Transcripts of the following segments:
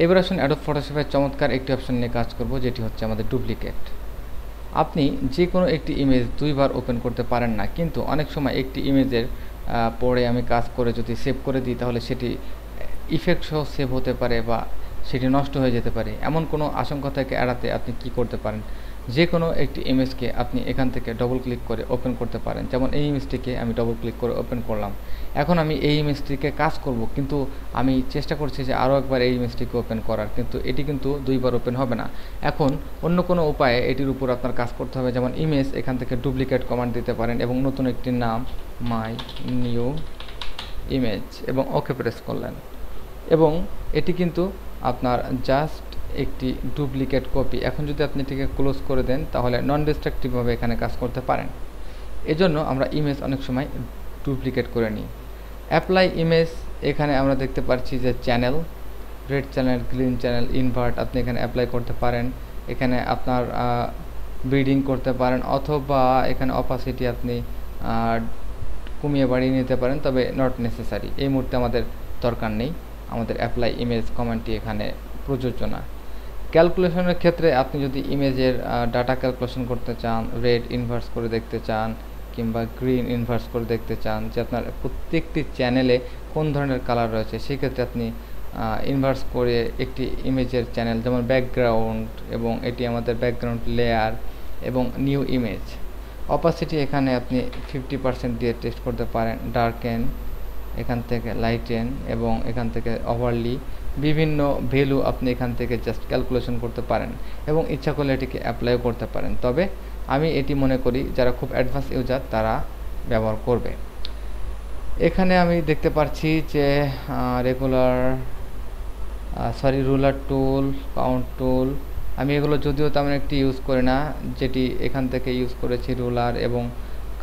এবার আসুন অ্যাডোব ফটোশপে চমৎকার একটি অপশন নিয়ে কাজ করব, যেটি হচ্ছে আমাদের ডুপ্লিকেট। আপনি যে কোনো একটি ইমেজ দুইবার ওপেন করতে পারেন না, কিন্তু অনেক সময় একটি ইমেজের পরে আমি কাজ করে যদি সেভ করে দিই তাহলে সেটি ইফেক্ট সহ সেভ হতে পারে বা সেটি নষ্ট হয়ে যেতে পারে। এমন কোনো আশঙ্কা থেকে এড়াতে আপনি কি করতে পারেন, যে কোনো একটি ইমেজকে আপনি এখান থেকে ডবল ক্লিক করে ওপেন করতে পারেন। যেমন এই ইমেজটিকে আমি ডবল ক্লিক করে ওপেন করলাম। এখন আমি এই ইমেজটিকে কাজ করব, কিন্তু আমি চেষ্টা করছি যে আরও একবার এই ইমেজটিকে ওপেন করার, কিন্তু এটি কিন্তু দুইবার ওপেন হবে না। এখন অন্য কোনো উপায়ে এটির উপর আপনার কাজ করতে হবে। যেমন ইমেজ, এখান থেকে ডুপ্লিকেট কমান্ড দিতে পারেন এবং নতুন একটি নাম মাই নিউ ইমেজ এবং ওকে প্রেস করলেন, এবং এটি কিন্তু আপনার জাস্ট একটি ডুপ্লিকেট কপি। এখন যদি আপনি এটিকে ক্লোজ করে দেন তাহলে নন ডিস্ট্রাকটিভভাবে এখানে কাজ করতে পারেন। এজন্য আমরা ইমেজ অনেক সময় ডুপ্লিকেট করে নিই। অ্যাপ্লাই ইমেজ, এখানে আমরা দেখতে পাচ্ছি যে channel, red channel, green channel, invert আপনি এখানে অ্যাপ্লাই করতে পারেন। এখানে আপনার ব্রিডিং করতে পারেন, অথবা এখানে অপাসিটি আপনি কমিয়ে বাড়িয়ে নিতে পারেন, তবে নট নেসেসারি, এই মুহূর্তে আমাদের দরকার নেই। আমাদের অ্যাপ্লাই ইমেজ কমান্ডটি এখানে প্রযোজ্য না। ক্যালকুলেশনের ক্ষেত্রে আপনি যদি ইমেজের ডাটা ক্যালকুলেশন করতে চান, রেড ইনভার্স করে দেখতে চান কিংবা গ্রিন ইনভার্স করে দেখতে চান যে আপনার প্রত্যেকটি চ্যানেলে কোন ধরনের কালার রয়েছে, সেক্ষেত্রে আপনি ইনভার্স করে একটি ইমেজের চ্যানেল, যেমন ব্যাকগ্রাউন্ড, এবং এটি আমাদের ব্যাকগ্রাউন্ড লেয়ার এবং নিউ ইমেজ। অপাসিটি এখানে আপনি 50% দিয়ে টেস্ট করতে পারেন, ডার্কেন, এখান থেকে লাইটেন, এবং এখান থেকে ওভারলি, বিভিন্ন ভ্যালু আপনি এখান থেকে জাস্ট ক্যালকুলেশন করতে পারেন এবং ইচ্ছা করলে এটিকে অ্যাপ্লাইও করতে পারেন। তবে আমি এটি মনে করি যারা খুব অ্যাডভান্স ইউজার তারা ব্যবহার করবে। এখানে আমি দেখতে পাচ্ছি যে রুলার টুল, কাউন্ট টুল, আমি এগুলো যদিও তেমন একটি ইউজ করি না, যেটি এখান থেকে ইউজ করেছি রুলার এবং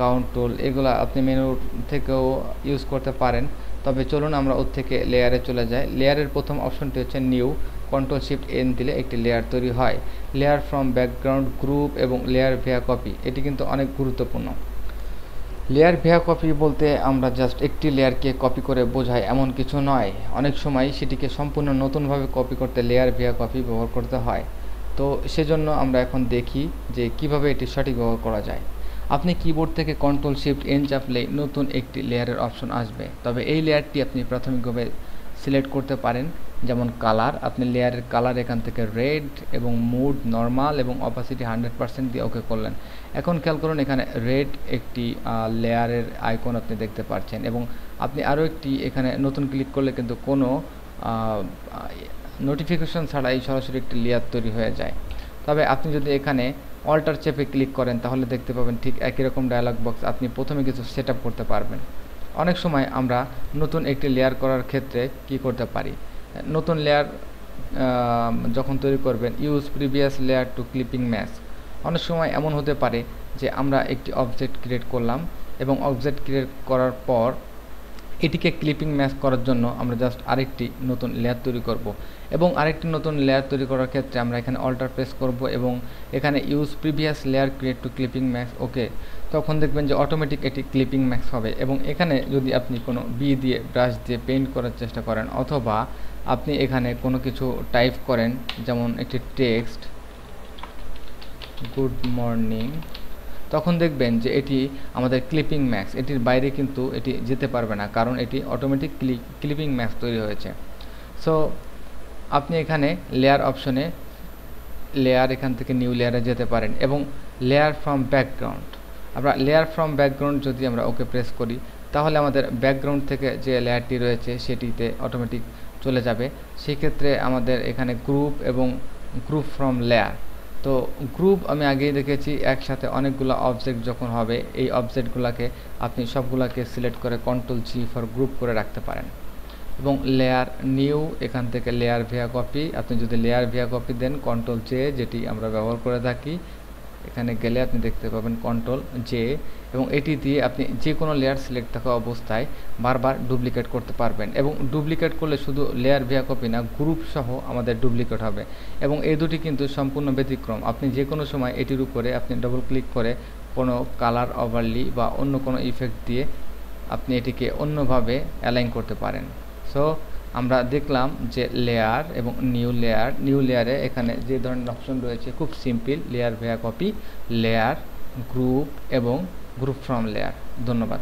কাউন্ট টুল, এগুলো আপনি মেনু থেকেও ইউজ করতে পারেন। তবে চলুন আমরা ওর থেকে লেয়ারে চলে যাই। লেয়ারের প্রথম অপশনটি হচ্ছে নিউ, কন্ট্রোল শিফট এন দিলে একটি লেয়ার তৈরি হয়। লেয়ার ফ্রম ব্যাকগ্রাউন্ড, গ্রুপ এবং লেয়ার ভিয়া কপি, এটি কিন্তু অনেক গুরুত্বপূর্ণ। লেয়ার ভিয়া কপি বলতে আমরা জাস্ট একটি লেয়ারকে কপি করে বোঝাই এমন কিছু নয়, অনেক সময় সেটিকে সম্পূর্ণ নতুনভাবে কপি করতে লেয়ার ভিয়া কপি ব্যবহার করতে হয়। তো সেজন্য আমরা এখন দেখি যে কিভাবে এটি সঠিক ব্যবহার করা যায়। আপনি কিবোর্ড থেকে কন্ট্রোল শিফট এন চাপলে নতুন একটি লেয়ারের অপশন আসবে, তবে এই লেয়ারটি আপনি প্রাথমিকভাবে সিলেক্ট করতে পারেন। যেমন কালার, আপনি লেয়ারের কালার এখান থেকে রেড এবং মুড নর্মাল এবং অপাসিটি 100% দিয়ে ওকে করলেন। এখন খেয়াল করুন এখানে রেড একটি লেয়ারের আইকন আপনি দেখতে পাচ্ছেন, এবং আপনি আরও একটি এখানে নতুন ক্লিক করলে কিন্তু কোনো নোটিফিকেশন ছাড়াই সরাসরি একটি লেয়ার তৈরি হয়ে যায়। তবে আপনি যদি এখানে অল্টার চেপে ক্লিক করেন তাহলে দেখতে পাবেন ঠিক একই রকম ডায়ালগ বক্স, আপনি প্রথমে কিছু সেট আপ করতে পারবেন। অনেক সময় আমরা নতুন একটি লেয়ার করার ক্ষেত্রে কি করতে পারি, নতুন লেয়ার যখন তৈরি করবেন, use previous layer to clipping mask. অনেক সময় এমন হতে পারে যে আমরা একটি অবজেক্ট ক্রিয়েট করলাম এবং অবজেক্ট ক্রিয়েট করার পর এটিকে ক্লিপিং ম্যাচ করার জন্য আমরা জাস্ট আরেকটি নতুন লেয়ার তৈরি করব, এবং আরেকটি নতুন লেয়ার তৈরি করার ক্ষেত্রে আমরা এখানে অল্টার প্রেস করব এবং এখানে use previous layer create to clipping ম্যাক্স ওকে, তখন দেখবেন যে অটোমেটিক এটি ক্লিপিং ম্যাক্স হবে। এবং এখানে যদি আপনি কোনো বি দিয়ে ব্রাশ দিয়ে পেইন্ট করার চেষ্টা করেন, অথবা আপনি এখানে কোনো কিছু টাইপ করেন, যেমন একটি টেক্সট গুড মর্নিং, তখন দেখবেন যে এটি আমাদের ক্লিপিং ম্যাক্স, এটির বাইরে কিন্তু এটি যেতে পারবে না, কারণ এটি অটোমেটিক ক্লিপিং ম্যাক্স তৈরি হয়েছে। সো আপনি এখানে লেয়ার অপশনে লেয়ার, এখান থেকে নিউ লেয়ারে যেতে পারেন, এবং লেয়ার ফ্রম ব্যাকগ্রাউন্ড, আমরা লেয়ার ফ্রম ব্যাকগ্রাউন্ড যদি আমরা ওকে প্রেস করি তাহলে আমাদের ব্যাকগ্রাউন্ড থেকে যে লেয়ারটি রয়েছে সেটিতে অটোমেটিক চলে যাবে। সেক্ষেত্রে আমাদের এখানে গ্রুপ এবং গ্রুপ ফ্রম লেয়ার, তো গ্রুপ আমি আগেই দেখেছি, একসাথে অনেকগুলো অবজেক্ট যখন হবে এই অবজেক্টগুলোকে আপনি সবগুলোকে সিলেক্ট করে কন্ট্রোল জি ফর গ্রুপ করে রাখতে পারেন। এবং লেয়ার নিউ, এখান থেকে লেয়ার ভিয়া কপি, আপনি যদি লেয়ার ভিয়া কপি দেন কন্ট্রোল জে, যেটি আমরা ব্যবহার করে থাকি, এখানে গেলে আপনি দেখতে পাবেন কন্ট্রোল জে, এবং এটি দিয়ে আপনি যে কোনো লেয়ার সিলেক্ট থাকা অবস্থায় বারবার ডুপ্লিকেট করতে পারবেন। এবং ডুপ্লিকেট করলে শুধু লেয়ার ভিয়া কপি না, গ্রুপ সহ আমাদের ডুপ্লিকেট হবে, এবং এই দুটি কিন্তু সম্পূর্ণ ব্যতিক্রম। আপনি যে কোনো সময় এটির উপরে আপনি ডবল ক্লিক করে কোনো কালার ওভারলি বা অন্য কোনো ইফেক্ট দিয়ে আপনি এটিকে অন্যভাবে অ্যালাইন করতে পারেন। সো আমরা দেখলাম যে লেয়ার এবং নিউ লেয়ারে এখানে যে ধরনের অপশন রয়েছে খুব সিম্পল, লেয়ার ভায়া কপি, লেয়ার, গ্রুপ এবং গ্রুপ ফ্রম লেয়ার। ধন্যবাদ।